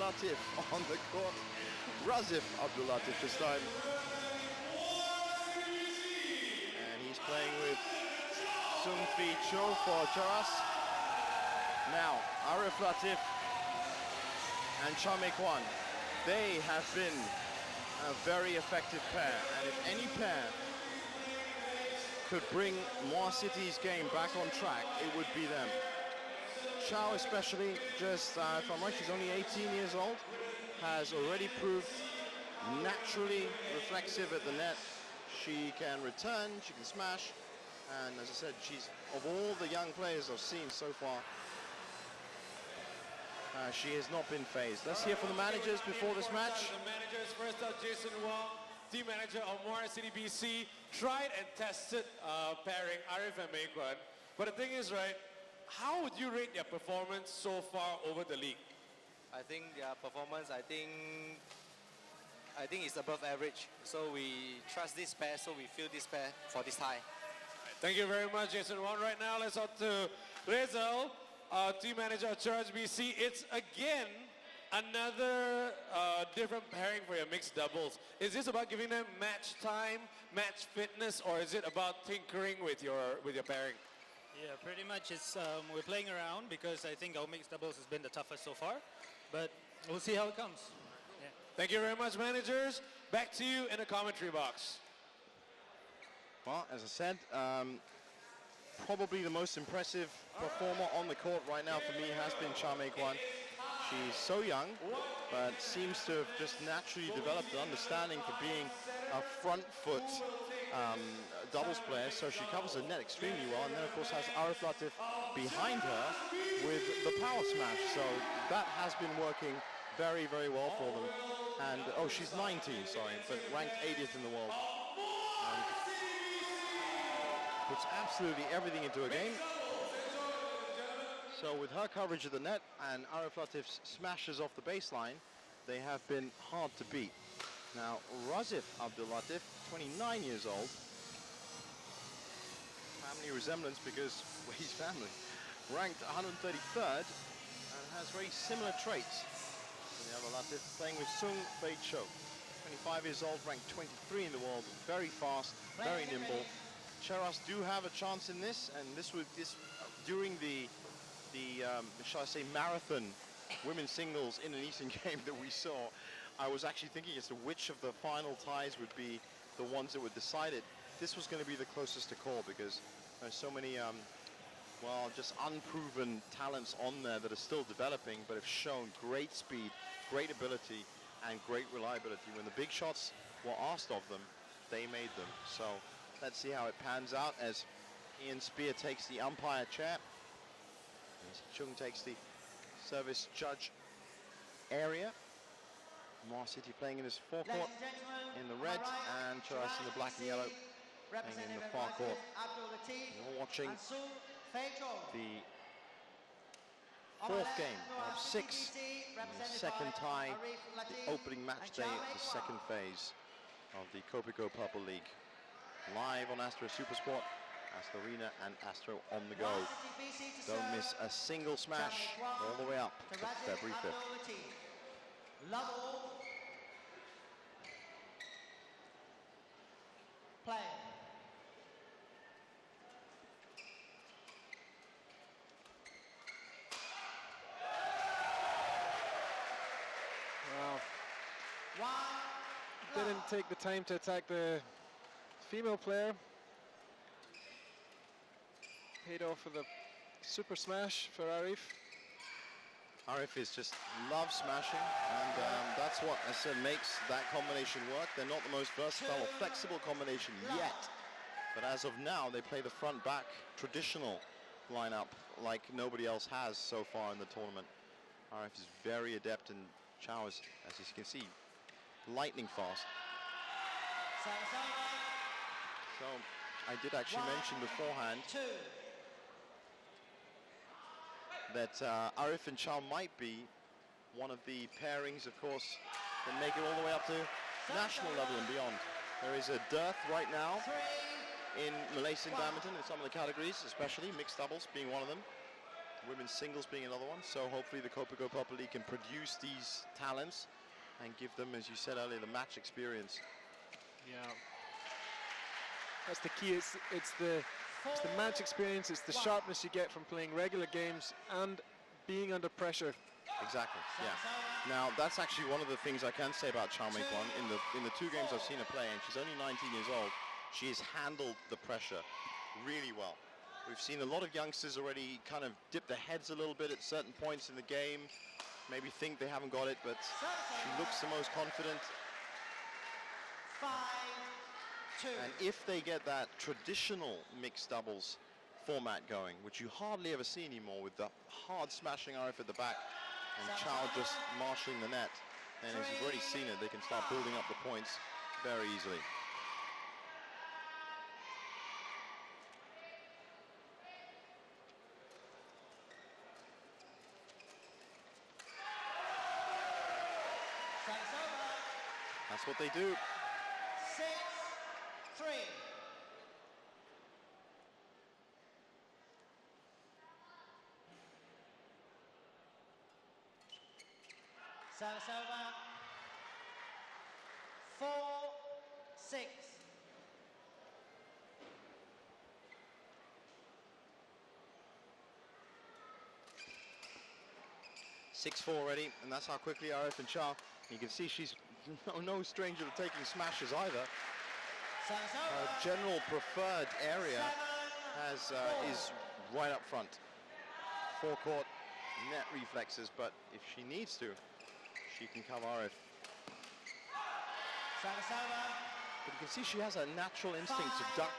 Latif on the court. Razif Abdulatif this time. And he's playing with Sung Fi Cho for Cheras. Now, Arif Latif and Cha Mei-kwan, they have been a very effective pair. And if any pair could bring Muar City's game back on track, it would be them. Chao especially, just, if I'm right, she's only 18 years old, has already proved naturally reflexive at the net. She can return, she can smash, and as I said, she's, of all the young players I've seen so far, she has not been phased. Let's hear from the managers before this match. The managers, first up, Jason Wong, team manager of Muar City BC, tried and tested pairing Arif and Mei-kwan. But the thing is, right, how would you rate their performance so far over the league? I think their performance, I think it's above average. So we trust this pair, so we feel this pair for this tie. Thank you very much, Jason Wong. Right now, let's talk to Rizal, team manager of Cheras BC. It's again another different pairing for your mixed doubles. Is this about giving them match time, match fitness, or is it about tinkering with your pairing? Yeah, pretty much it's we're playing around because I think our mixed doubles has been the toughest so far, but we'll see how it comes. Yeah. Thank you very much, managers. Back to you in the commentary box. Well, as I said, probably the most impressive performer on the court right now for me has been Cha Mei-kwan. She's so young, but seems to have just naturally developed an understanding for being a front foot doubles player, so she covers the net extremely well, and then of course has Arif Latif behind her with the power smash, so that has been working very, very well for them. And, oh, she's 19, sorry, but ranked 80th in the world. And puts absolutely everything into a game. So with her coverage of the net and Arif Latif's smashes off the baseline, they have been hard to beat. Now, Razif Abdulatif, 29 years old. Family resemblance because well, he's family. Ranked 133rd and has very similar traits to the other Latif, playing with Sung Fei Cho. 25 years old, ranked 23 in the world, very fast, very nimble. Cheras do have a chance in this, and during the shall I say, marathon women's singles Indonesian game that we saw, I was actually thinking as to which of the final ties would be the ones that would decide it. This was going to be the closest to call because there's so many, well, just unproven talents on there that are still developing but have shown great speed, great ability, and great reliability. When the big shots were asked of them, they made them. So let's see how it pans out as Ian Spear takes the umpire chair. As Chung takes the service judge area. Muar City playing in his forecourt in the red, and Cheras in the black and yellow playing in the far court. You're watching the fourth game of 6, the second tie, the opening match day of the second phase of the Kopiko Purple League. Live on Astro Supersport, Astro Arena and Astro on the go. Don't miss a single smash all the way up to February 5th. Play. Wow. Didn't take the time to attack the female player. Paid off with a super smash for Arif. Arif is just loves smashing, and that's what I said makes that combination work. They're not the most versatile or flexible combination yet, but as of now, they play the front-back traditional lineup like nobody else has so far in the tournament. Arif is very adept, and Chao is, as you can see, lightning fast. So I did actually mention beforehand that Arif and Chao might be one of the pairings, of course, that make it all the way up to national level and beyond. There is a dearth right now in Malaysian badminton in some of the categories, especially mixed doubles being one of them. women's singles being another one. So hopefully the Kopiko Pop League can produce these talents and give them, as you said earlier, the match experience. Yeah. That's the key. It's the match experience. It's the sharpness you get from playing regular games and being under pressure. Exactly. Yeah. Now that's actually one of the things I can say about Chao Mei Kwan in the 2 games I've seen her play, and she's only 19 years old. She has handled the pressure really well. We've seen a lot of youngsters already kind of dip their heads a little bit at certain points in the game, maybe think they haven't got it, but she looks the most confident. 5-2. And if they get that traditional mixed doubles format going, which you hardly ever see anymore, with the hard smashing RF at the back and Chao just marshalling the net, then as you've already seen it, they can start building up the points very easily. That's what they do. 6-3. Service over. 4-6. 6-4 already, and that's how quickly RF and Chao. You can see she's no stranger to taking smashes either. Service Her over. general preferred area is right up front. Forecourt net reflexes, but if she needs to, she can cover RF. Service over. But you can see she has a natural instinct to duck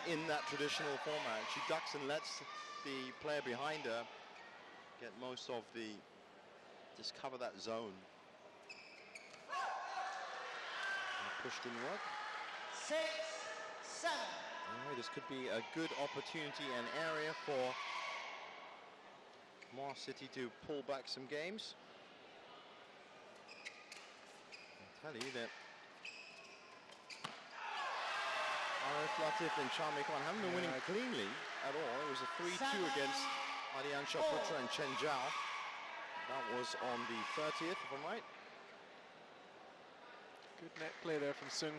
in that traditional format. She ducks and lets the player behind her get most of the, just cover that zone. And push didn't work. 6-7. Anyway, this could be a good opportunity and area for Muar City to pull back some games. I'll tell you that RF Latif and Chao Mei Kwan haven't been winning cleanly at all. It was a 3-2 against Ariane Chaputra and Chen Zhao. That was on the 30th, if I'm right. Good net play there from Sung.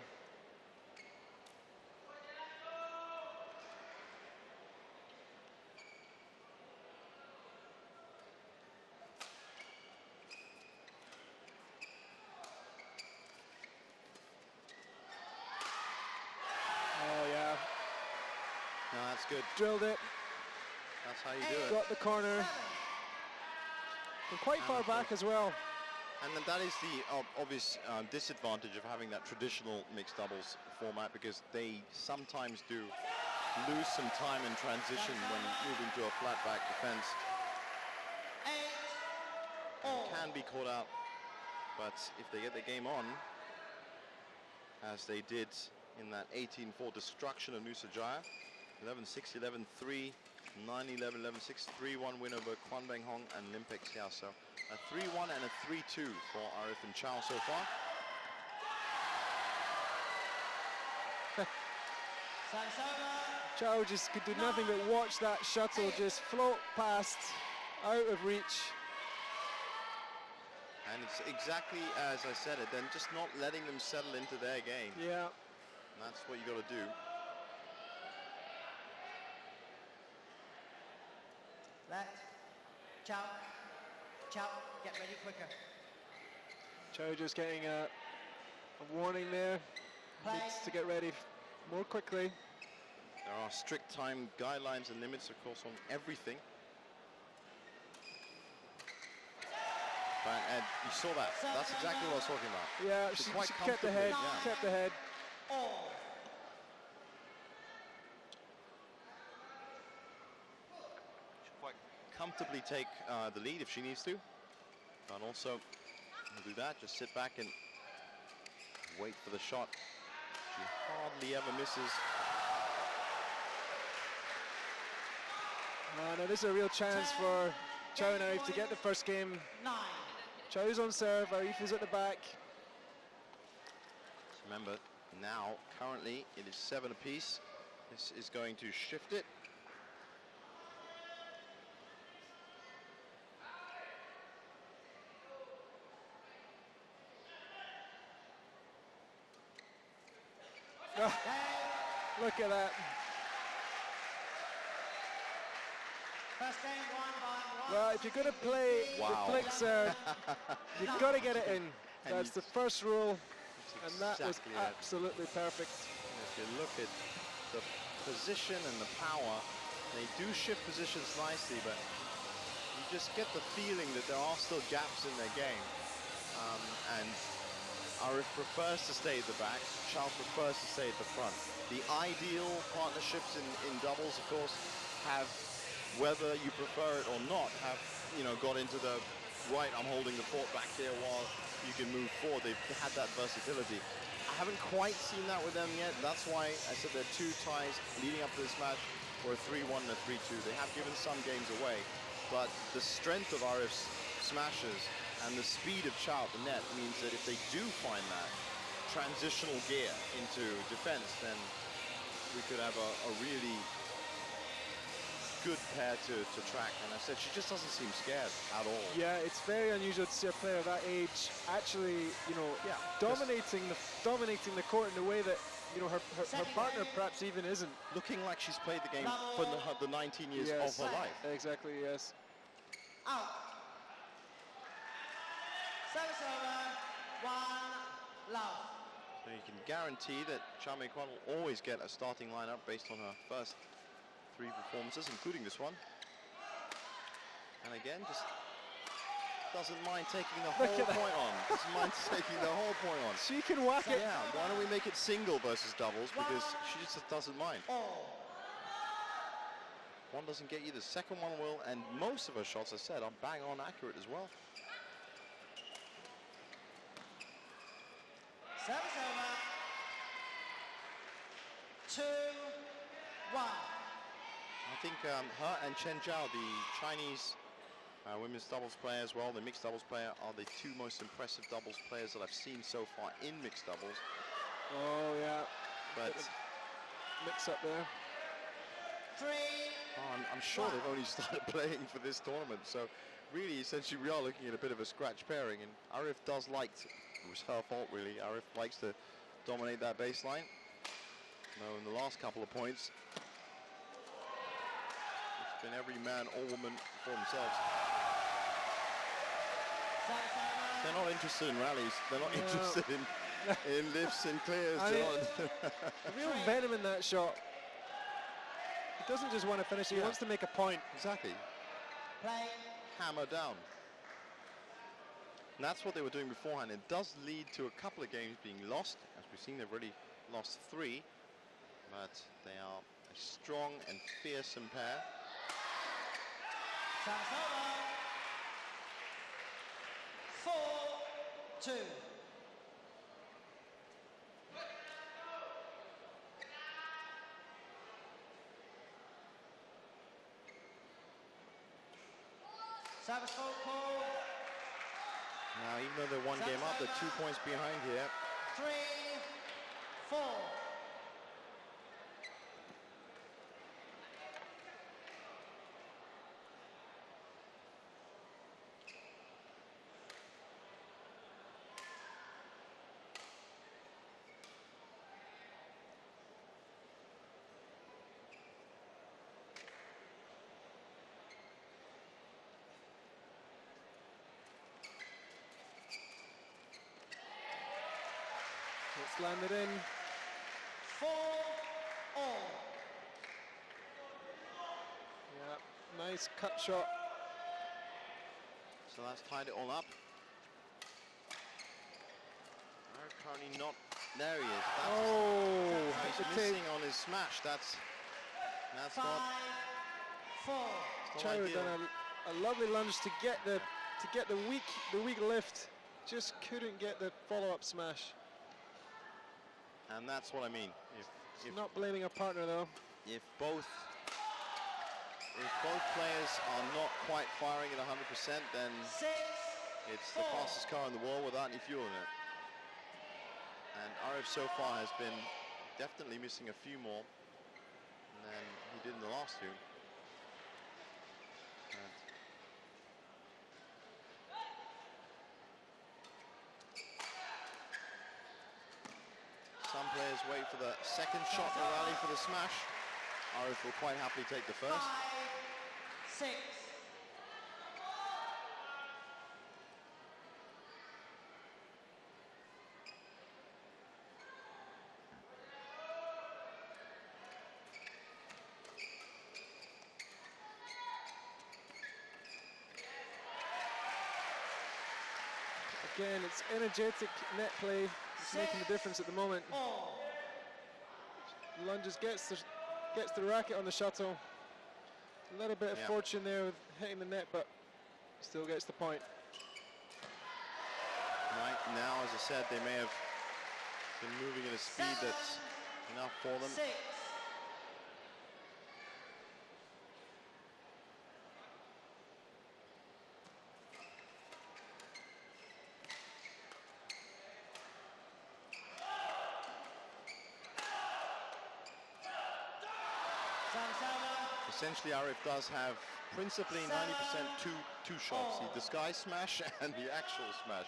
Oh yeah, No, that's good. drilled it, That's how you do it. got the corner. And quite far back as well. And then that is the obvious disadvantage of having that traditional mixed doubles format, because they sometimes do lose some time in transition when moving to a flat back defense. 8-all. Can be caught out, but if they get the game on, as they did in that 18-4 destruction of Nusajaya, 11-6, 11-3, 9-11, 11-6, 3-1 win over Kwan Beng Hong and Limpex Xiao. So a 3-1 and a 3-2 for RF and Chao so far. Service over. Chao just could do nothing but watch that shuttle just float past, out of reach. And it's exactly as I said it, then just not letting them settle into their game. Yeah. And that's what you got to do. Left. Chao. Chao. Get ready quicker. Chao just getting a warning there. Play. Needs to get ready more quickly. There are strict time guidelines and limits, of course, on everything. But you saw that. That's exactly what I was talking about. Yeah, She's she quite kept the head, comfortably, yeah. kept the head. All. She'll quite comfortably take the lead if she needs to. But also do that, just sit back and wait for the shot. She hardly ever misses. Now this is a real chance for Chao and Arif to get the first game. 9. Chao's on serve, Arif is at the back. Remember, now, currently, it is 7 apiece. This is going to shift it. Look at that. First game won by one. Well, if you're going to play Wow. the flick serve, you've got to get it in. And That's you- the first rule, That's and that was exactly it. absolutely perfect. And if you look at the position and the power, they do shift positions nicely, but you just get the feeling that there are still gaps in their game. And Arif prefers to stay at the back, Charles prefers to stay at the front. The ideal partnerships in doubles, of course, have, whether you prefer it or not, have, you know, got into the, right, I'm holding the fort back here while you can move forward. They've had that versatility. I haven't quite seen that with them yet. That's why I said there are 2 ties leading up to this match, or a 3-1 and a 3-2. They have given some games away, but the strength of Arif's smashes and the speed of Chow at the net means that if they do find that transitional gear into defense, then we could have a really good pair to track. And I said, she just doesn't seem scared at all. Yeah, it's very unusual to see a player that age actually, you know, Yeah, dominating the court in a way that, you know, her partner perhaps even isn't. Looking like she's played the game for the 19 years Yes. of her life. Exactly, yes. Out. Service over. One love. So you can guarantee that Cha Mei-Kwan will always get a starting lineup based on her first 3 performances, including this one. And again, just doesn't mind taking the whole point on. Doesn't mind taking the whole point on. She can whack it. Yeah, why don't we make it single versus doubles? Because she just doesn't mind. One doesn't get you, the second one will, and most of her shots, I said, are bang on accurate as well. Service over. 2-1. I think her and Chen Zhao, the Chinese women's doubles player as well, the mixed doubles player, are the 2 most impressive doubles players that I've seen so far in mixed doubles. Oh, yeah. But Mix up there. 3. I'm sure they've only started playing for this tournament, so really, essentially, we are looking at a bit of a scratch pairing, and Arif does like to, it was her fault really, Arif likes to dominate that baseline. No, in the last couple of points, it's been every man or woman for themselves. They're not interested in rallies, they're not interested in lifts and clears. I They're mean, not- real venom in that shot. He doesn't just want to finish, he Yeah. wants to make a point. Exactly. Play. Hammer down. And that's what they were doing beforehand. It does lead to a couple of games being lost. As we've seen, they've already lost 3, but they are a strong and fearsome pair. Service over. 4-2. Service fault call. Now, even though they're 1 game up, they're 2 points behind here. 3-4. It's landed in. 4-all. Yeah, nice cut shot. So that's tied it all up. Arif currently not, there he is. That's Oh, he's hit the tape. missing on his smash. That's 5-4. not Chira ideal. done a lovely lunge to get the weak lift. Just couldn't get the follow-up smash. And that's what I mean. If Not blaming her partner though. if both players are not quite firing at 100%, then 6. it's the fastest car in the world without any fuel in it. And Arif so far has been definitely missing a few more than he did in the last 2. And some players wait for the second shot in the rally for the smash. Arif will quite happily take the first. 5-6. Again, it's energetic net play. It's making the difference at the moment. Lunges, gets the racket on the shuttle. A little bit of fortune there with hitting the net, but still gets the point. Right now, as I said, they may have been moving at a speed that's enough for them. 6. Essentially, Arif does have principally 90% two shots, the disguise smash and the actual smash.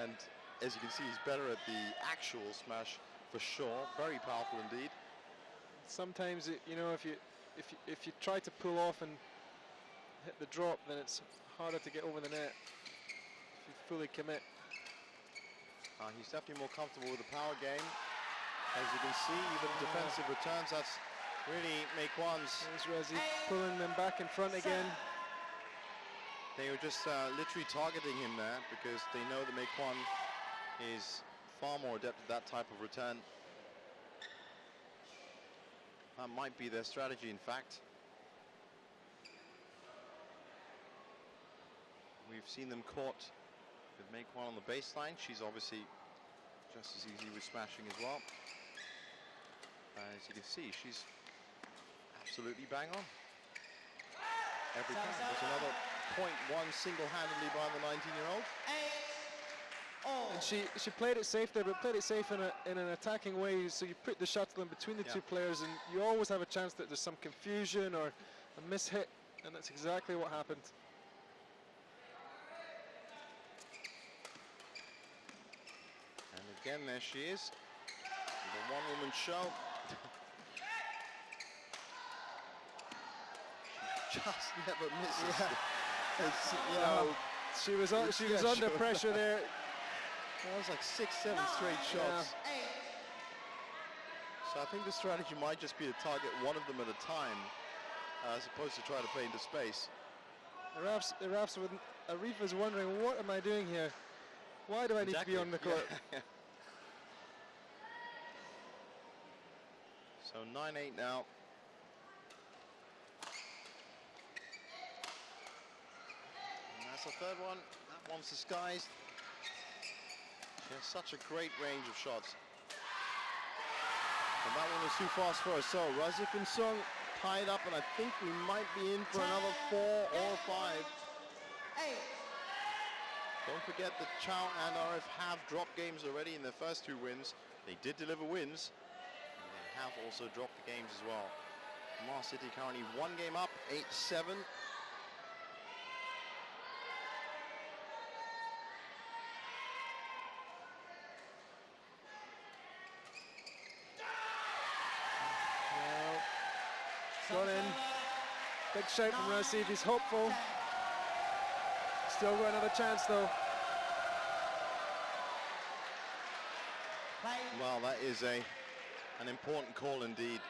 And as you can see, he's better at the actual smash for sure. Very powerful indeed. Sometimes, you know, if you try to pull off and hit the drop, then it's harder to get over the net if you fully commit. He's definitely more comfortable with the power game. As you can see, even defensive returns, that's really Meikwan's. There's Rezi pulling them back in front again. They were just literally targeting him there because they know that Meikwan is far more adept at that type of return. That might be their strategy, in fact. We've seen them caught with Meikwan on the baseline. She's obviously just as easy with smashing as well. As you can see, she's absolutely bang on. Every time. There's another point won single-handedly by the 19-year-old. And she played it safe there, but played it safe in an attacking way. So you put the shuttle in between the two players, and you always have a chance that there's some confusion or a mishit, and that's exactly what happened. And again, there she is, the one-woman show. She just never misses. She was under pressure there. That was like 6, 7 straight shots. So I think the strategy might just be to target one of them at a time, as opposed to try to play into space. Arif was wondering, what am I doing here? Why do I need to be on the court? Yeah. So 9-8 now. And that's the third one. That one's disguised. She has such a great range of shots. And that one was too fast for her. So Razif and Sung tied up, and I think we might be in for another 4 or 5. Don't forget that Chow and Arif have dropped games already in their first 2 wins. They did deliver wins, and they have also dropped the games as well. Muar City currently 1 game up, 8-7. Got in. Big shout from Rasif. He's hopeful. Still got another chance though. Well, that is an important call indeed.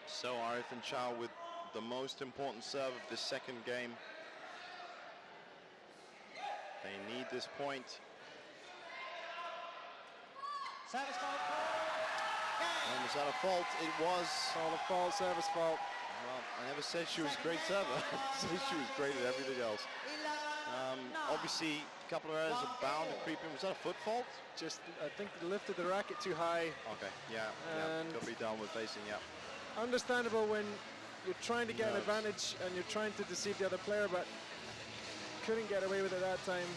So Arif and Chow with the most important serve of this second game. They need this point. Service fault. And was that a fault? It was. All a fault, service fault. Well, I never said she was a great server. I said she was great at everything else. Obviously, a couple of errors are bound to creep in. Was that a foot fault? Just, I think they lifted the racket too high. Okay, yeah, And could be downward facing, yeah. Understandable when you're trying to get an advantage and you're trying to deceive the other player, but couldn't get away with it that time.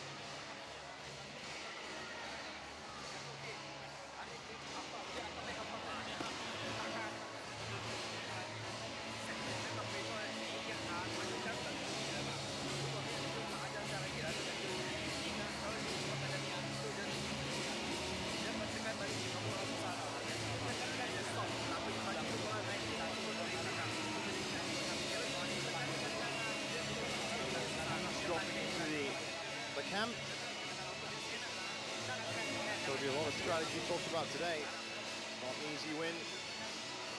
strategy talked about today. Not an easy win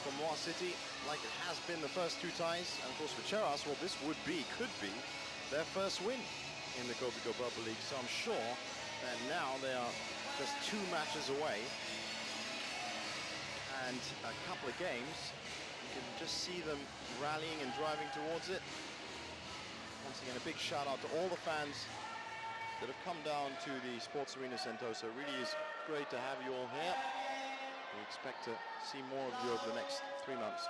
for Muar City, like it has been the first two ties. And of course for Cheras, well, this could be their first win in the Kopiko Purple League. So I'm sure that now they are just 2 matches away. And a couple of games, you can just see them rallying and driving towards it. Once again, a big shout out to all the fans that have come down to the Sports Arena Sentosa. It really is great to have you all here. We expect to see more of you over the next 3 months.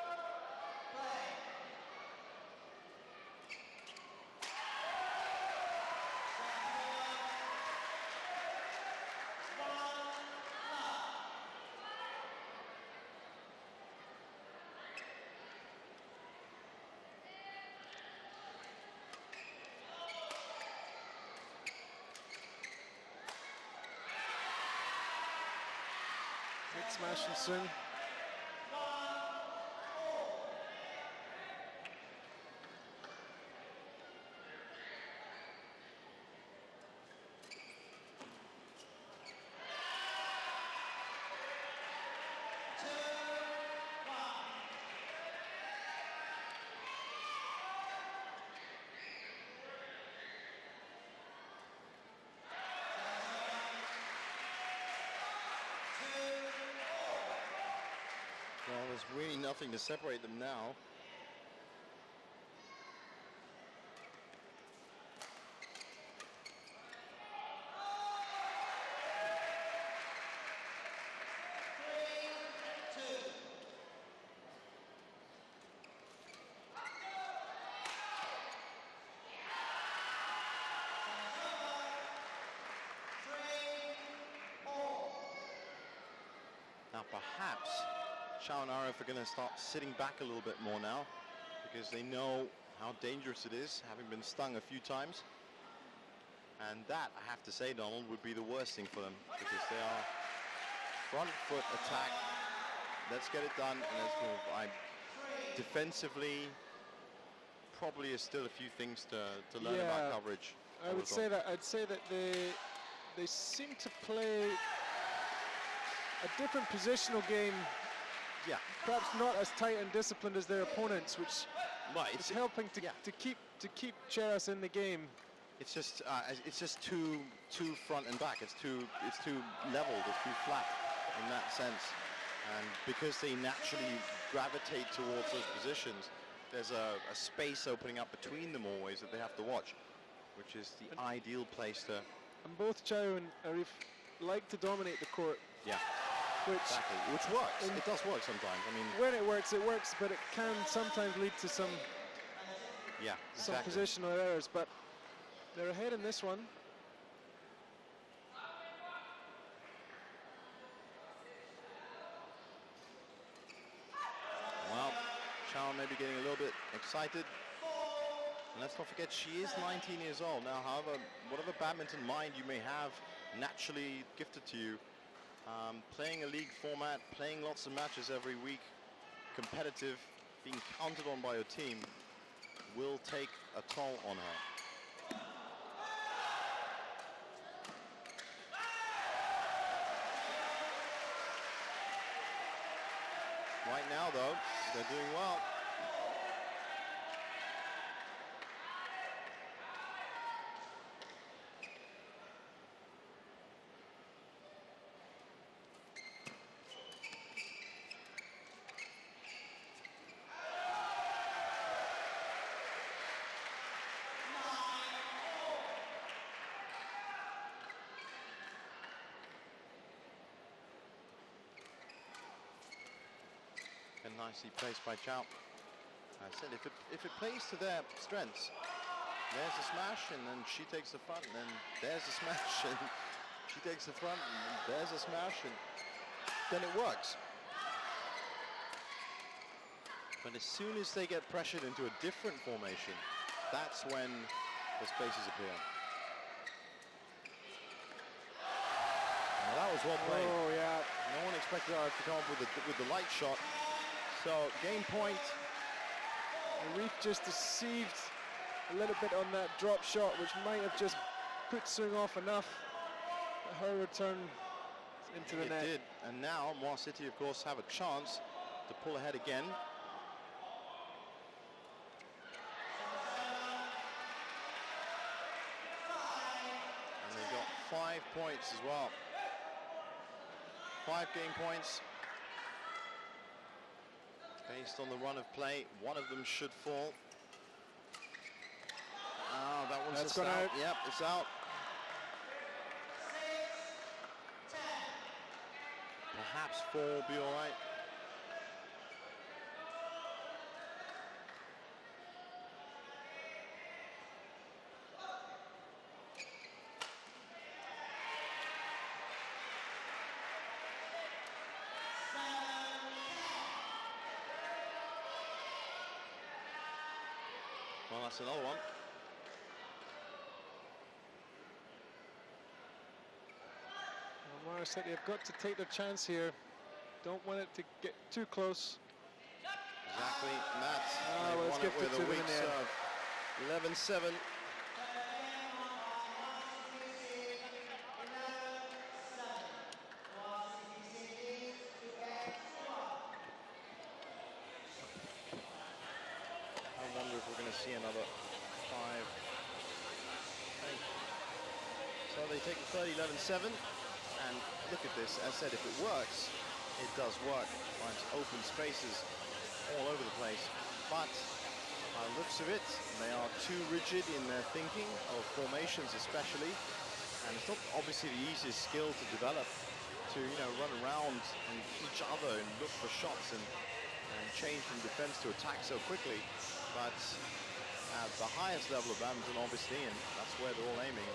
Big smash and swing. Well, there's really nothing to separate them now. Now perhaps Chao and RF are going to start sitting back a little bit more now because they know how dangerous it is, having been stung a few times. And that, I have to say, Donald, would be the worst thing for them because they are front foot attack. Let's get it done and let's move. Defensively, probably is still a few things to learn about coverage. I'd say that they seem to play a different positional game. Yeah, perhaps not as tight and disciplined as their opponents, which is helping to keep Cheras in the game. It's just too front and back. It's too leveled. It's too flat in that sense. And because they naturally gravitate towards those positions, there's a space opening up between them always that they have to watch, which is the ideal place to. And both Chao and Arif like to dominate the court. Yeah. Which works. It does work sometimes. I mean, when it works, but it can sometimes lead to some positional errors. But they're ahead in this one. Well, Chao may be getting a little bit excited. And let's not forget, she is 19 years old now. However, whatever badminton mind you may have naturally gifted to you, playing a league format, playing lots of matches every week, competitive, being counted on by your team, will take a toll on her. Right now, though, they're doing well. Nicely placed by Chao. I said if it plays to their strengths, there's a smash and then she takes the front and then there's a smash and she takes the front and there's a smash and then it works. But as soon as they get pressured into a different formation, that's when the spaces appear. Now that was well played. Oh yeah. No one expected her to come up with the light shot. So, game point. Arif just deceived a little bit on that drop shot, which might have just put swing off enough. Her return into the It net. did, and now Muar City, of course, have a chance to pull ahead again. And they got 5 points as well. 5 game points. Based on the run of play, one of them should fall. Ah, that one's That's just gone out. out. Yep, it's out. Perhaps 4 will be all right. Well, that's another one. Muar City have got to take their chance here. Don't want it to get too close. Exactly, and that's well, they it's won it gifted with to a them in weak the end. serve. 11-7. I wonder if we're going to see another 5. So they take the 11-7, and look at this. As I said, if it works, it does work. Finds open spaces all over the place. But by the looks of it, they are too rigid in their thinking of formations especially. And it's not obviously the easiest skill to develop to, run around and each other and look for shots and change from defense to attack so quickly. But at the highest level of badminton, obviously, and that's where they're all aiming,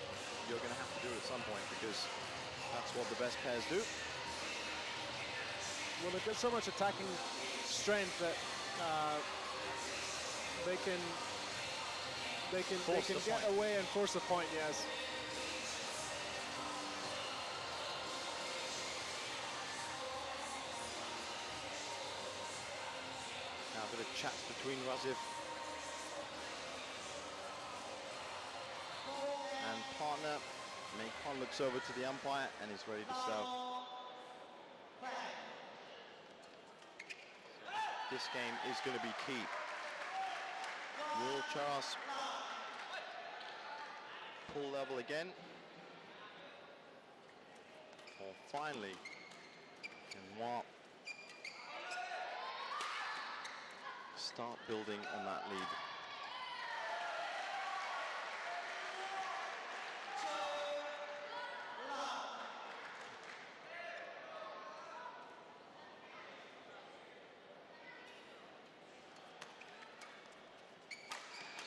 you're going to have to do it at some point because that's what the best pairs do. Well, they've got so much attacking strength that they can get away and force a point. Yes. Now a bit of chats between Razif and partner. Meikon looks over to the umpire and is ready to serve. This game is going to be key. Will Cheras pull level again? Or finally, can Muar start building on that lead?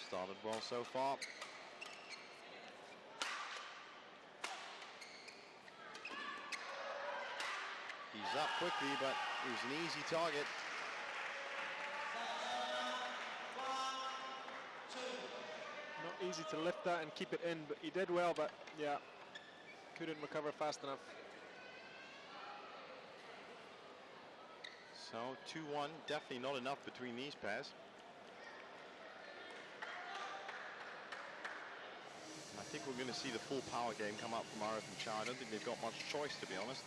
Started well so far. He's up quickly, but it was an easy target. Not easy to lift that and keep it in, but he did well, but yeah, couldn't recover fast enough. So 2-1, definitely not enough between these pairs. I think we're going to see the full power game come up from Arif and Chow. I don't think they've got much choice, to be honest.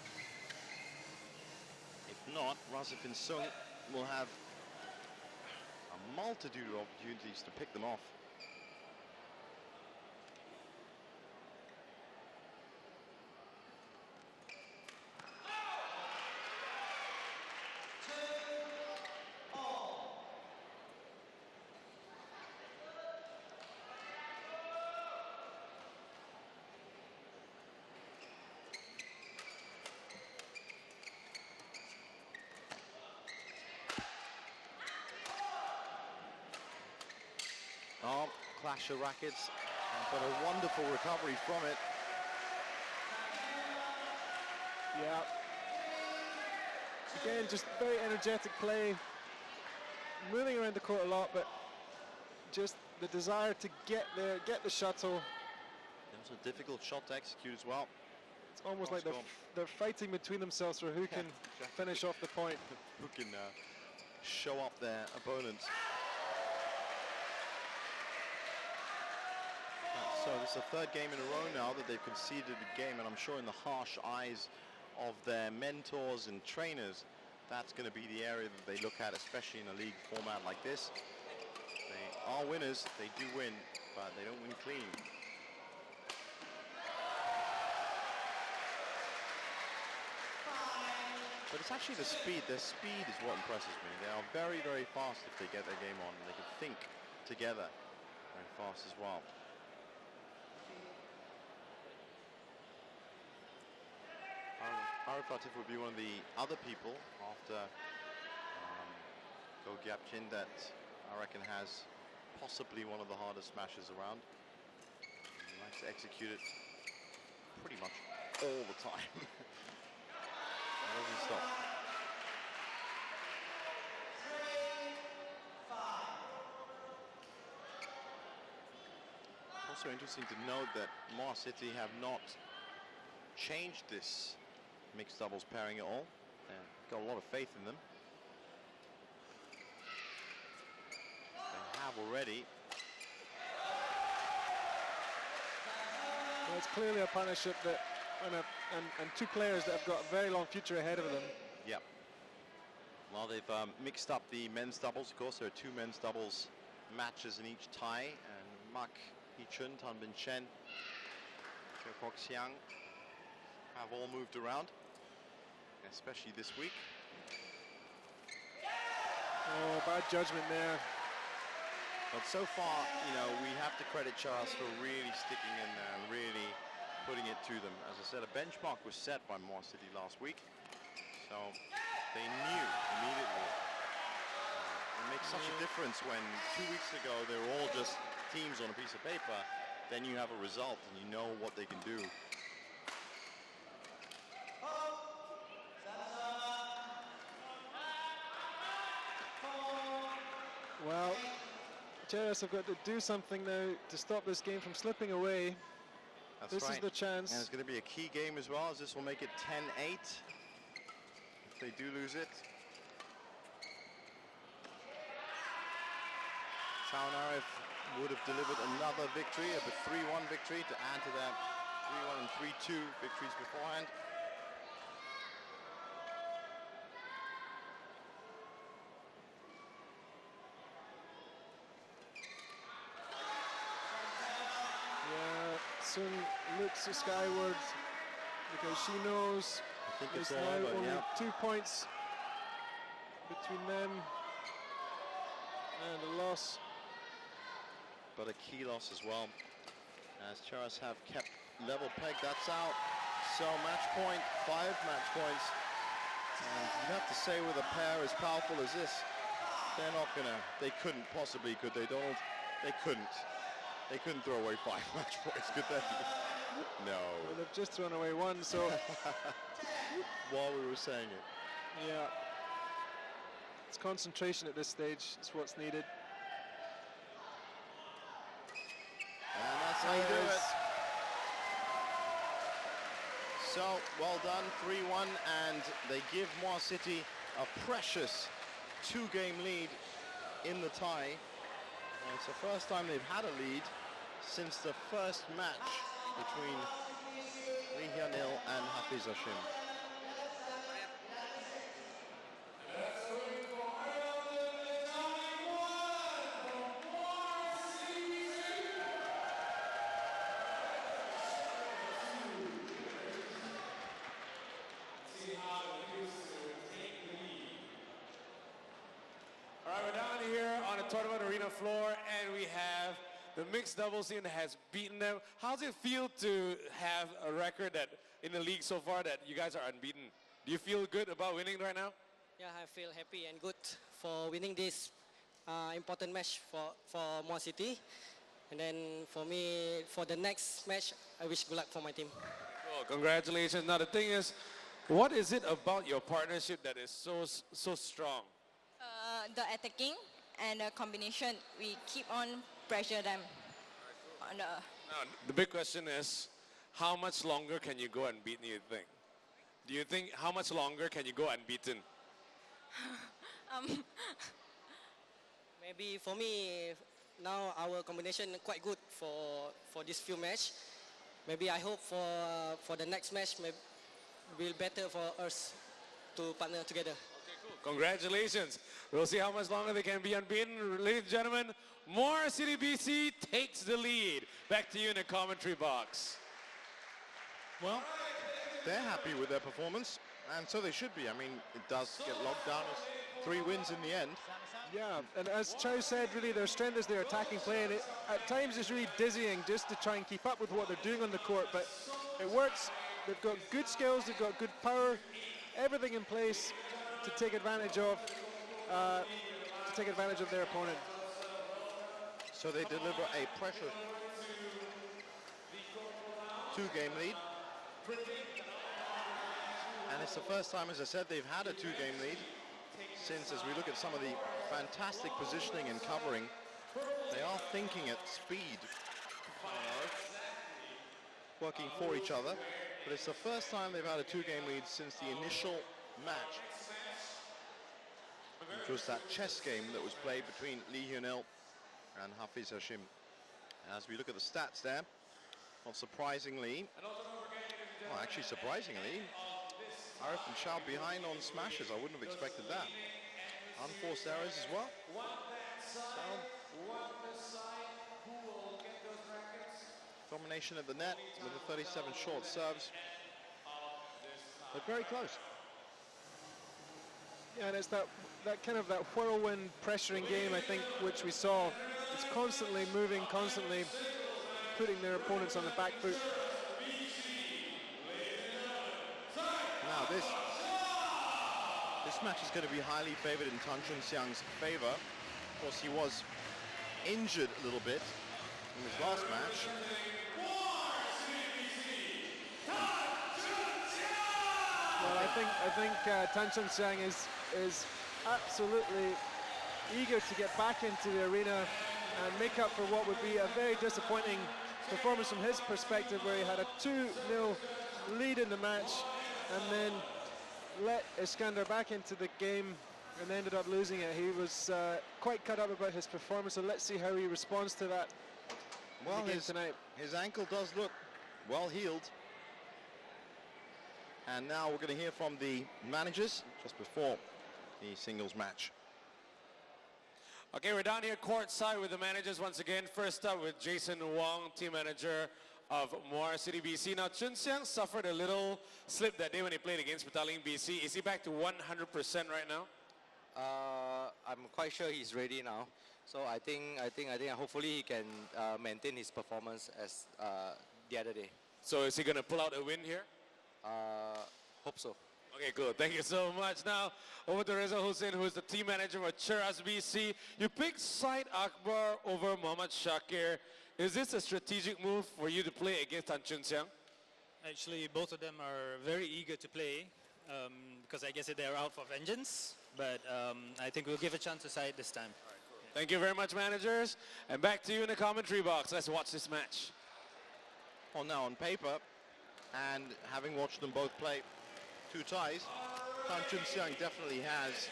If not, Razif and Sung will have a multitude of opportunities to pick them off. Oh, clash of rackets, but a wonderful recovery from it. Yeah. Again, just very energetic play. Moving around the court a lot, but just the desire to get there, get the shuttle. It was a difficult shot to execute as well. It's almost like they're fighting between themselves for who can finish off the point. Who can show up their opponents. So this is the third game in a row now that they've conceded a game, and I'm sure in the harsh eyes of their mentors and trainers, that's going to be the area that they look at, especially in a league format like this. They are winners, they do win, but they don't win clean. But it's actually the speed. Their speed is what impresses me. They are very, very fast if they get their game on. They can think together very fast as well. Arif Latif would be one of the other people after Go Gyapchin that I reckon has possibly one of the hardest smashes around. He likes to execute it pretty much all the time. Doesn't stop. Also interesting to note that Muar City have not changed this mixed doubles pairing at all. Got a lot of faith in them. They have already. Well, it's clearly a partnership that and two players that have got a very long future ahead of them. Yeah. Well, they've mixed up the men's doubles. Of course, there are two men's doubles matches in each tie, and Mak Hee-chun, Tan Bin Chen, Cho Kok Siang have all moved around, especially this week. Oh, bad judgment there. But so far, you know, we have to credit Cheras for really sticking in there and really putting it to them. As I said, a benchmark was set by Muar City last week, so they knew immediately. It makes such a difference when 2 weeks ago they were all just teams on a piece of paper. Then you have a result and you know what they can do. Well, Cheras have got to do something now to stop this game from slipping away. That's This right. is the chance. And it's going to be a key game as well, as this will make it 10-8 if they do lose it. Shaun Arif would have delivered another victory, a 3-1 victory to add to that 3-1 and 3-2 victories beforehand. Sung looks skyward because she knows I think there's it's all now over, only yeah. 2 points between them and a loss. But a key loss as well, as Cheras have kept level peg. That's out. So match point, 5 match points. And you have to say with a pair as powerful as this, they're not gonna, they couldn't possibly, could they, Donald? They couldn't. They couldn't throw away 5 match points, could they? No. Well, they've just thrown away 1, so While we were saying it. yeah. It's concentration at this stage. It's what's needed. And that's how you do it. So, well done, 3-1, and they give Muar City a precious 2-game lead in the tie. And it's the first time they've had a lead since the first match between Lee Hyun-il and Hafiz Hashim. All right, we're down here on the tournament arena floor, and we have the mixed doubles team that has beaten them. How does it feel to have a record that in the league so far that you guys are unbeaten? Do you feel good about winning right now? Yeah, I feel happy and good for winning this important match for Muar City. And then for me, for the next match, I wish good luck for my team. Well, congratulations. Now the thing is, what is it about your partnership that is so strong? The attacking and the combination, we keep on pressure them. On the Now, the big question is, how much longer can you go unbeaten, you think? Do you think, how much longer can you go unbeaten? Maybe for me, now our combination quite good for this few match. Maybe I hope for the next match, will better for us to partner together. Congratulations. We'll see how much longer they can be unbeaten. Ladies and gentlemen, Muar City BC takes the lead. Back to you in the commentary box. Well, they're happy with their performance, and so they should be. I mean, it does get locked down as 3 wins in the end. Yeah, and as Chow said, really their strength is their attacking play, and at times it's really dizzying just to try and keep up with what they're doing on the court, but it works. They've got good skills, they've got good power, everything in place to take advantage of their opponent. So they deliver a pressure 2-game lead. And it's the first time, as I said, they've had a 2-game lead since, as we look at some of the fantastic positioning and covering, they are thinking at speed, working for each other. But it's the first time they've had a 2-game lead since the initial match, which was that chess game that was played between Lee Hyun-il and Hafiz Hashim. As we look at the stats there, not surprisingly, well, actually surprisingly, Arif and Shao behind on smashes. I wouldn't have expected that. Unforced errors as well. Domination at the net with the 37 short serves. But very close. Yeah, and it's that kind of that whirlwind pressuring game, I think, which we saw. It's constantly moving, constantly putting their opponents on the back foot. Now this match is going to be highly favored in Tan Chun Siang's favor. Of course, he was injured a little bit in his last match. Well, I think Tan Chun Siang is absolutely eager to get back into the arena and make up for what would be a very disappointing performance from his perspective, where he had a 2-0 lead in the match and then let Iskander back into the game and ended up losing it. He was quite cut up about his performance, so let's see how he responds to that Well, tonight. His ankle does look well healed. And now we're going to hear from the managers just before the singles match. Okay, we're down here courtside with the managers once again. First up with Jason Wong, team manager of Muar City BC. Now, Chun Siang suffered a little slip that day when he played against Petaling BC. Is he back to 100% right now? I'm quite sure he's ready now. So I think hopefully he can maintain his performance as the other day. So is he going to pull out a win here? Hope so. Okay, good. Thank you so much. Now, over to Reza Hussain, who is the team manager for Cheras BC. You picked Syed Akbar over Mohammad Shakir. Is this a strategic move for you to play against Tan Chun Siang? Actually, both of them are very eager to play because I guess they're out for vengeance. But I think we'll give a chance to Syed this time. Thank you very much, managers. And back to you in the commentary box. Let's watch this match. Well, now on paper, and having watched them both play 2 ties, Tan Chun Siang definitely has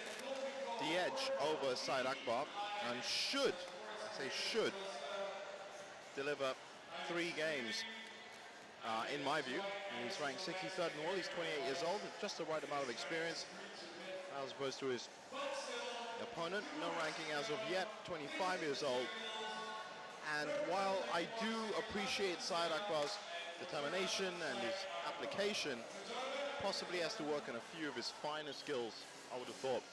the edge over Syed Akbar and should, I say should, deliver 3 games in my view. He's ranked 63rd in the world. He's 28 years old, just the right amount of experience as opposed to his opponent. No ranking as of yet, 25 years old. And while I do appreciate Syed Akbar's determination and his application, possibly has to work on a few of his finer skills, I would have thought,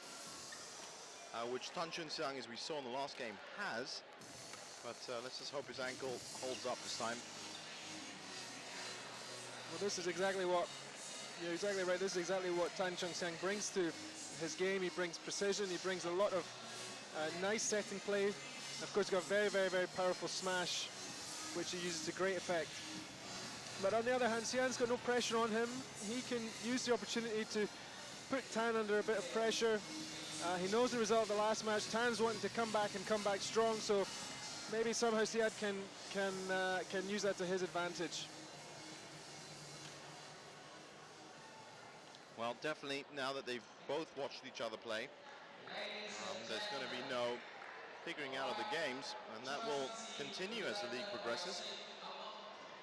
which Tan Chun Siang, as we saw in the last game, has. But let's just hope his ankle holds up this time. Well, this is exactly what, you're exactly right, this is exactly what Tan Chun Siang brings to his game. He brings precision, he brings a lot of nice setting play. Of course, he's got a very, very, very powerful smash, which he uses to great effect. But on the other hand, Sian's got no pressure on him. He can use the opportunity to put Tan under a bit of pressure. He knows the result of the last match. Tan's wanting to come back and come back strong, so maybe somehow Siad can use that to his advantage. Well, definitely, now that they've both watched each other play, there's going to be no figuring out of the games, and that will continue as the league progresses.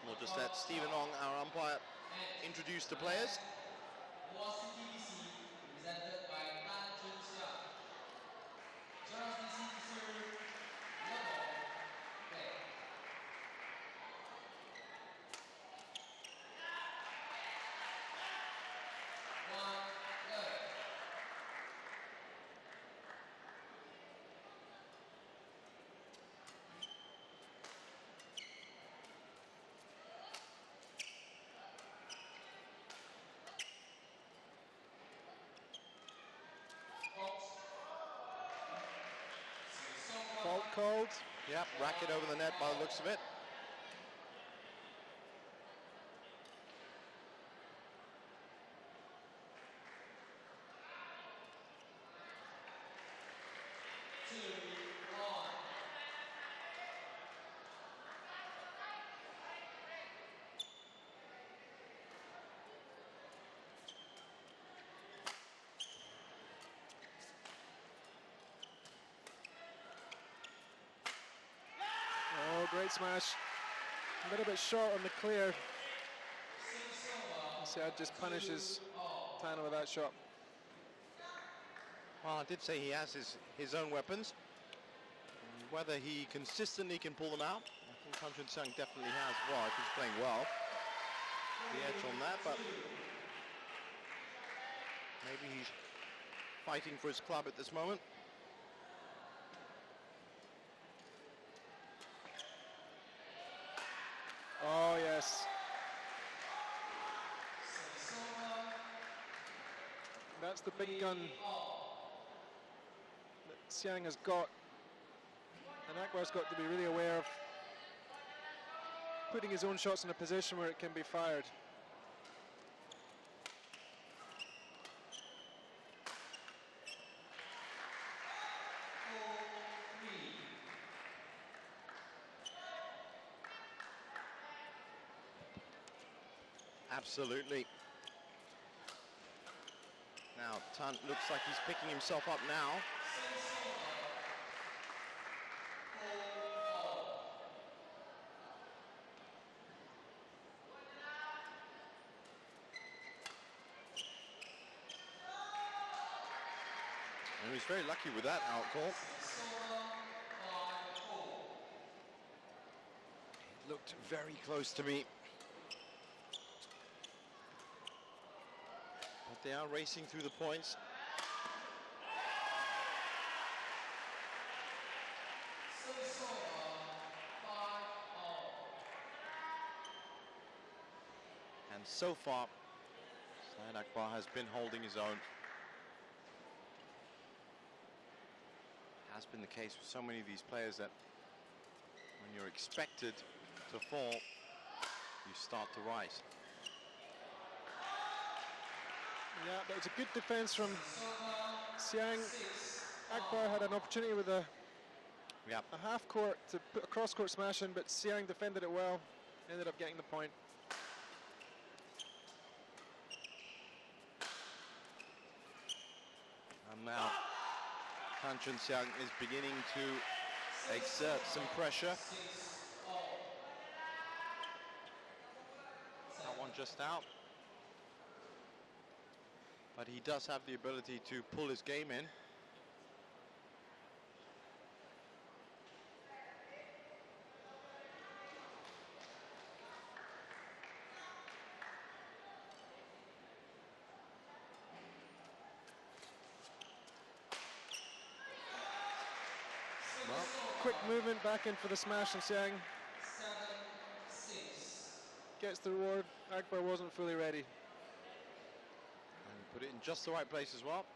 We'll just let Stephen Ong, our umpire, introduce the players. Fault called. Yep, racket over the net by the looks of it. Oh, great smash. A little bit short on the clear. Siad just punishes Tana with that shot. Well, I did say he has his own weapons. Whether he consistently can pull them out, I think Han Chun-Seong definitely has. Well, if he's playing well, the edge on that, but maybe he's fighting for his club at this moment. Oh, yes. That's the big gun that Xiang has got. And Akbar's got to be really aware of putting his own shots in a position where it can be fired. Absolutely. Now, Tan looks like he's picking himself up now. And he was very lucky with that out call. It looked very close to me. But they are racing through the points. And so far, Syed Akbar has been holding his own. Has been the case with so many of these players that when you're expected to fall, you start to rise. Yeah, but it's a good defense from Xiang. Akbar had an opportunity with a half court to put a cross court smash in, but Xiang defended it well, ended up getting the point. And now Han Chun-Seong is beginning to exert some pressure. That one just out. But he does have the ability to pull his game in. Well, quick movement back in for the smash from Xiang. Gets the reward. Akbar wasn't fully ready. Put it in just the right place as well.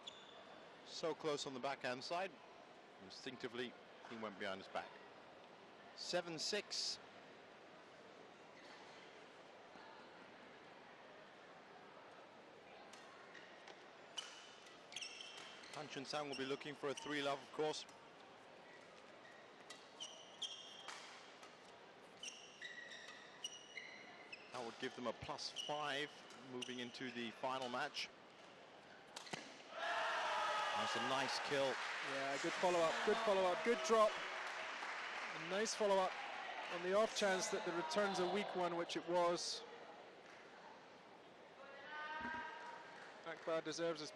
So close on the backhand side. Instinctively, he went behind his back. 7-6. Han Chun-Seong will be looking for a 3-love, of course. That would give them a +5 moving into the final match. That's a nice kill. Yeah, good follow-up, good drop. A nice follow-up on the off chance that the return's a weak one, which it was. Akbar deserves his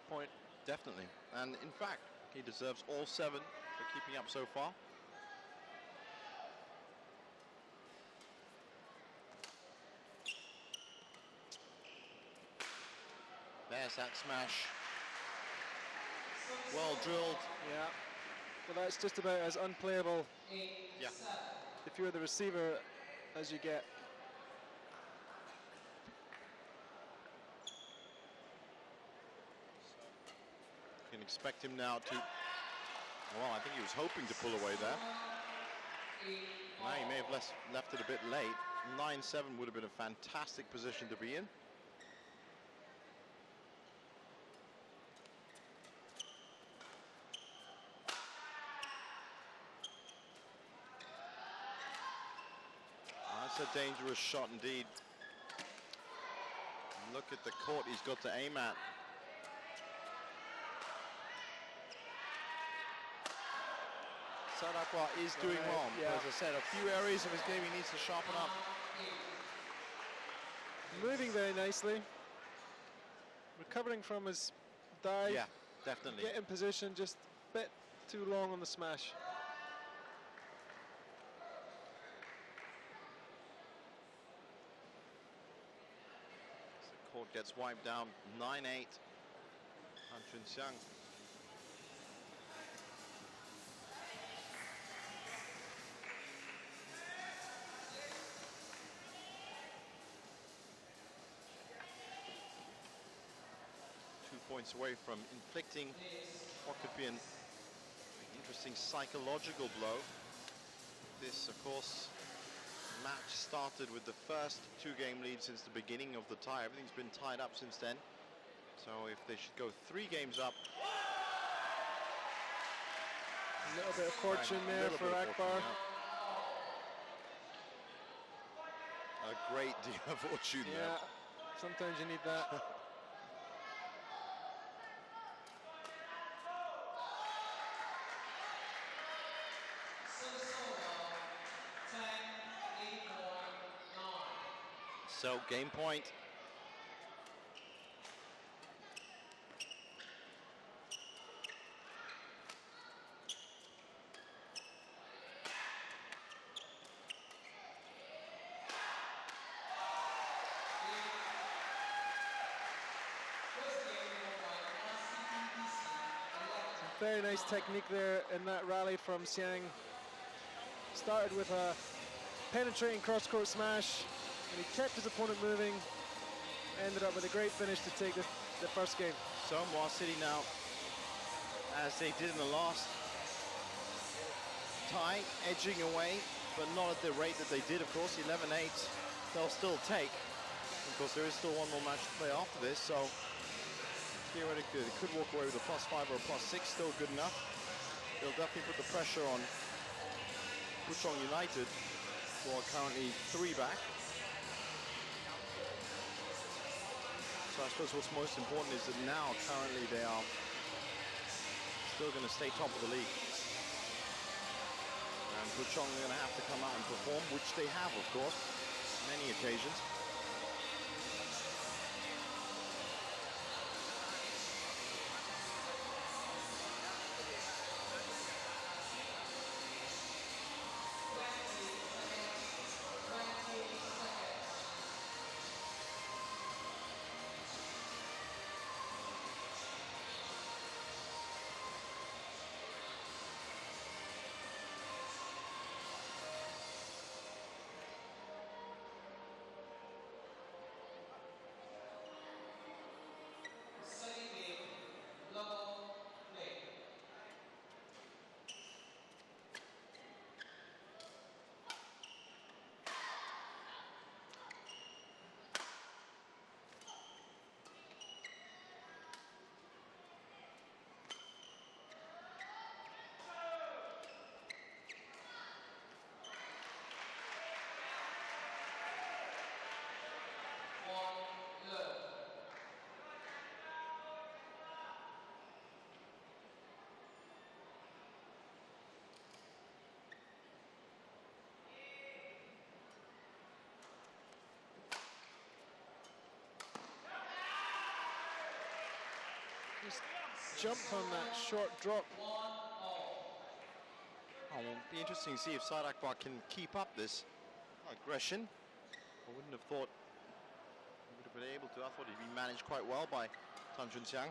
point. Definitely. And in fact, he deserves all 7 for keeping up so far. There's that smash. Well drilled. Yeah. Well, that's just about as unplayable Yeah. if you're the receiver as you get. You can expect him now to, well, I think he was hoping to pull away there. Now he may have left it a bit late. 9-7 would have been a fantastic position to be in. That's a dangerous shot indeed. Look at the court he's got to aim at. Sadakwa is doing well. Yeah. As I said, a few areas of his game he needs to sharpen up. Moving very nicely. Recovering from his dive. Yeah, definitely. Get in position, just a bit too long on the smash. The court gets wiped down 9-8. Han Chunxiang. 2 points away from inflicting what could be an interesting psychological blow. This, of course, match started with the first 2-game lead since the beginning of the tie. Everything's been tied up since then. So if they should go 3 games up. A little bit of fortune there for Akbar. A great deal of fortune Yeah, there. sometimes you need that. So game point. Very nice technique there in that rally from Xiang. Started with a penetrating cross-court smash, and he kept his opponent moving. Ended up with a great finish to take the first game. So Muar City now, as they did in the last tie, edging away, but not at the rate that they did, of course. 11-8, they'll still take. Of course, there is still one more match to play after this, so theoretically they could walk away with a +5 or a +6, still good enough. They'll definitely put the pressure on Puchong United, who are currently 3 back. So I suppose what's most important is that now, currently, they are still going to stay top of the league. And Puchong are going to have to come out and perform, which they have, of course, many occasions. just jumped on that short drop. Oh, well, it'll be interesting to see if Saad Akbar can keep up this aggression. I wouldn't have thought he would have been able to. I thought he'd be managed quite well by Tan Junxiang.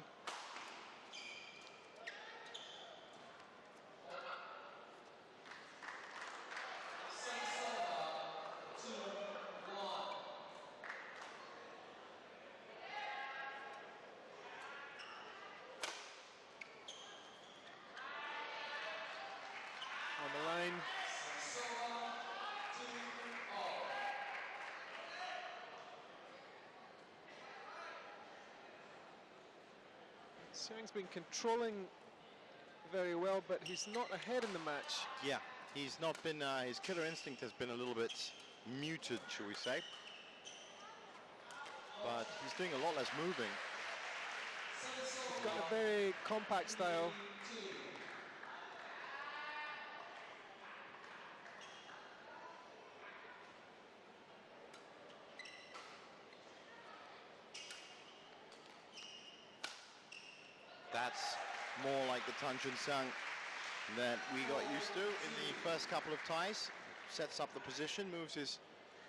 On the line. Xiang's been controlling very well, but he's not ahead in the match. Yeah, he's not been, his killer instinct has been a little bit muted, shall we say. But he's doing a lot less moving. He's got a very compact style. That's more like the Tan Junxiang that we got used to in the first couple of ties. Sets up the position, moves his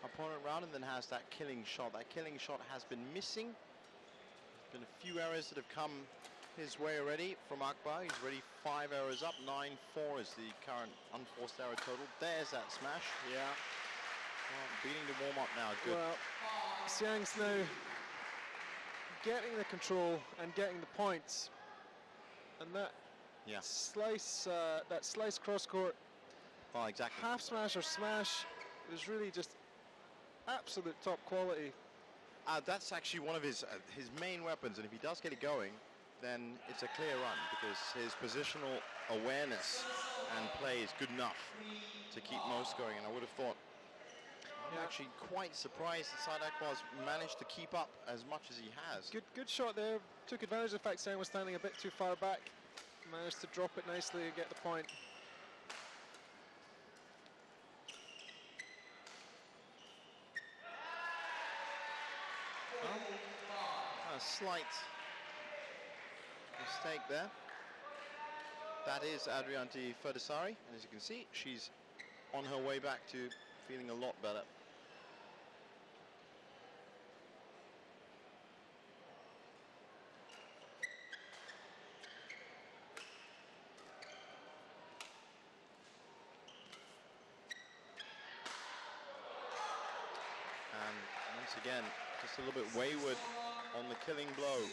opponent around, and then has that killing shot. That killing shot has been missing. There's been a few errors that have come his way already from Akbar. He's already 5 errors up. 9-4 is the current unforced error total. There's that smash. Yeah. Well, beating the warm-up now. Good. Well, Xiang's now getting the control and getting the points. And that Yeah. slice cross court Well, exactly. half smash or smash is really just absolute top quality. That's actually one of his main weapons, and if he does get it going, then it's a clear run because his positional awareness and play is good enough to keep most going. And I would have thought, I'm actually quite surprised that Saad Akbar's managed to keep up as much as he has. Good shot there. Took advantage of the fact Xiang was standing a bit too far back. Managed to drop it nicely and get the point. A slight mistake there. That is Adrianti Ferdesari, and as you can see, she's on her way back to feeling a lot better. And once again, just a little bit wayward on the killing blow.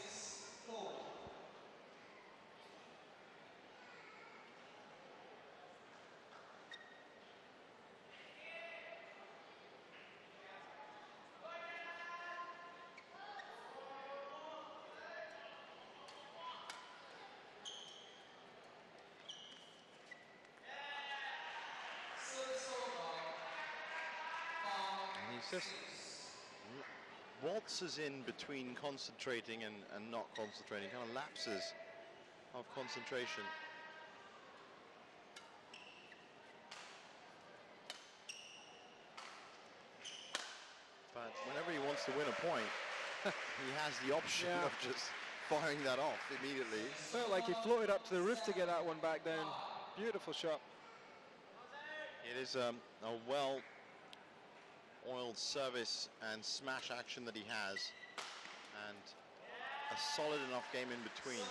And he's just waltzes in between concentrating and not concentrating, kind of lapses of concentration. But whenever he wants to win a point, he has the option of just firing that off immediately. Felt like he floated up to the roof to get that one back down. Beautiful shot. It is a well oiled service and smash action that he has, and a solid enough game in between.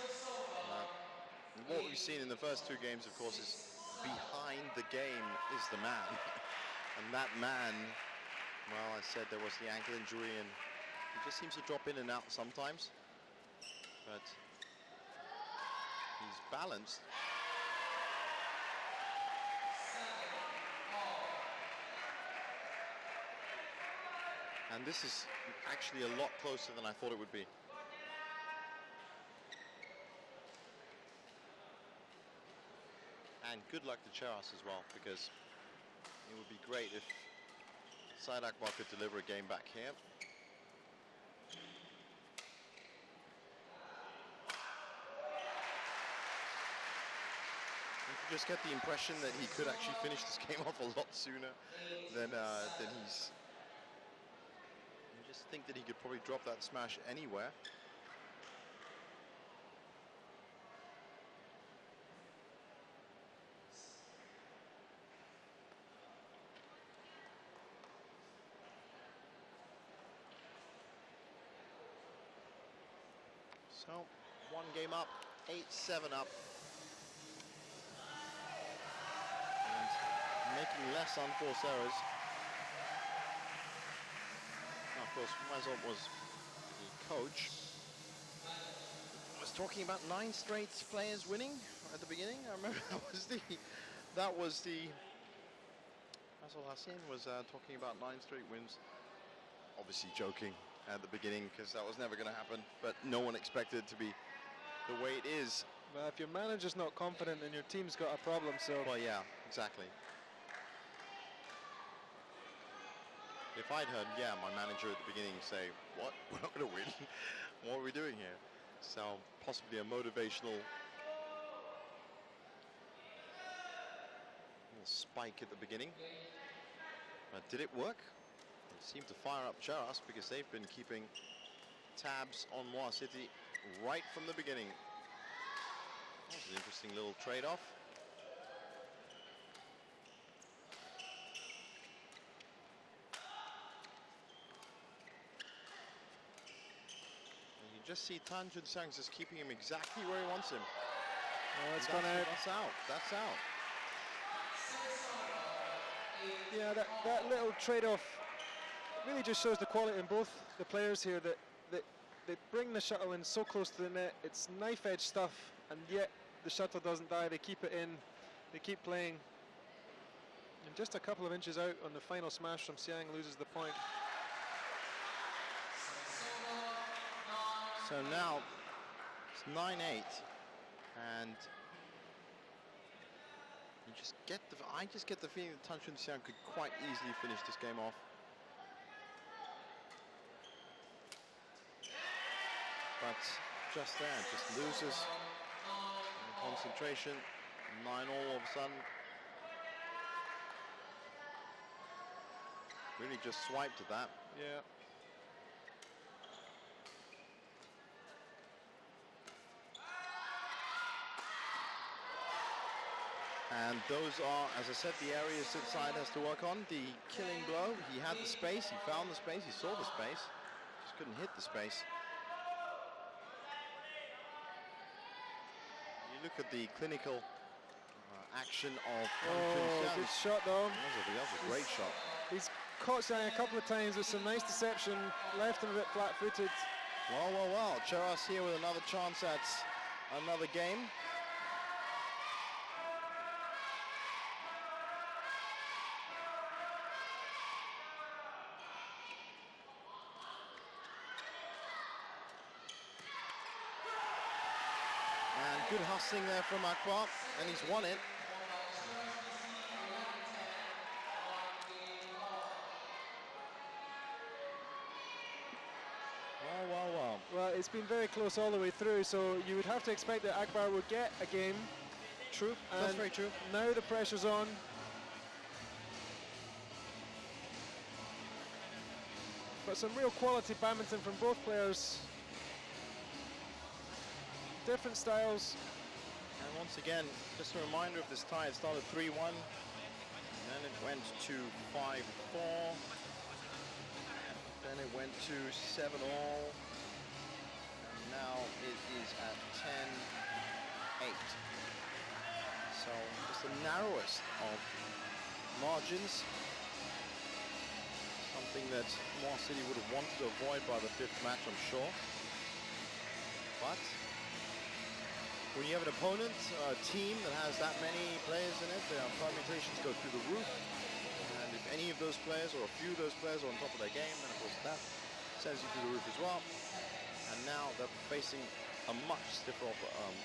What we've seen in the first two games, of course, is behind the game is the man. And that man, well, I said there was the ankle injury, and he just seems to drop in and out sometimes. But he's balanced. And this is actually a lot closer than I thought it would be. And good luck to Cheras as well, because it would be great if Saad Akbar could deliver a game back here. You could just get the impression that he could actually finish this game off a lot sooner than he's... You just think that he could probably drop that smash anywhere. So, one game up, 8-7 up. And making less unforced errors. Now, of course, Mazop was the coach. Was talking about 9 straight players winning at the beginning. I remember that was the Mazop Hassan was talking about 9 straight wins. Obviously joking at the beginning because that was never going to happen, but no one expected it to be the way it is. Well, if your manager's not confident, then your team's got a problem. So. Well, yeah, exactly. If I'd heard, yeah, my manager at the beginning say, "What? We're not going to win. What are we doing here?" So possibly a motivational little spike at the beginning. But did it work? It seemed to fire up Cheras because they've been keeping tabs on Muar City right from the beginning. That was an interesting little trade-off. And you just see Tan Chun Sang just keeping him exactly where he wants him. Oh, it's And gone out. That's out. That's out. Yeah, that little trade-off really just shows the quality in both the players here, that they bring the shuttle in so close to the net. It's knife-edge stuff, and yet the shuttle doesn't die. They keep it in. They keep playing. And just a couple of inches out on the final smash from Siang loses the point. So now it's 9-8, and you just get I just get the feeling that Tan Chun Siang could quite easily finish this game off. But just there, just loses concentration. 9 all of a sudden. Really just swiped at that. Yeah. And those are, as I said, the areas that Side has to work on. The killing blow, he had the space, he found the space, he saw the space, just couldn't hit the space. You look at the clinical action of Good shot though. That was a great shot. He's caught Siang a couple of times with some nice deception, left him a bit flat-footed. Well. Cheras here with another chance at another game. And good hustling there from Akbar, and he's won it. Wow. Well, it's been very close all the way through, so you would have to expect that Akbar would get a game. True, that's very true. Now the pressure's on. But some real quality badminton from both players. Different styles. And once again, just a reminder of this tie. It started 3-1, then it went to 5-4, then it went to 7-all, and now it is at 10-8. So just the narrowest of margins. Something that Muar City would have wanted to avoid by the 5th match, I'm sure. But when you have an opponent, a team that has that many players in it, their permutations go through the roof. And if any of those players or a few of those players are on top of their game, then of course that sends you through the roof as well. And now they're facing a much stiffer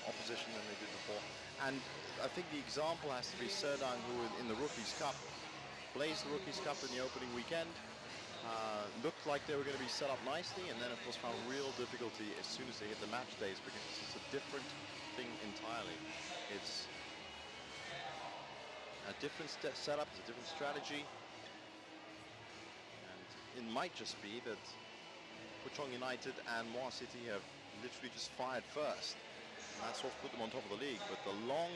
opposition than they did before. And I think the example has to be Serdang, who in the Rookies Cup blazed the Rookies Cup in the opening weekend. Looked like they were going to be set up nicely, and then of course found real difficulty as soon as they hit the match days, because it's a different thing entirely. It's a different setup, it's a different strategy, and it might just be that Puchong United and Muar City have literally just fired first, and that's what put them on top of the league. But the long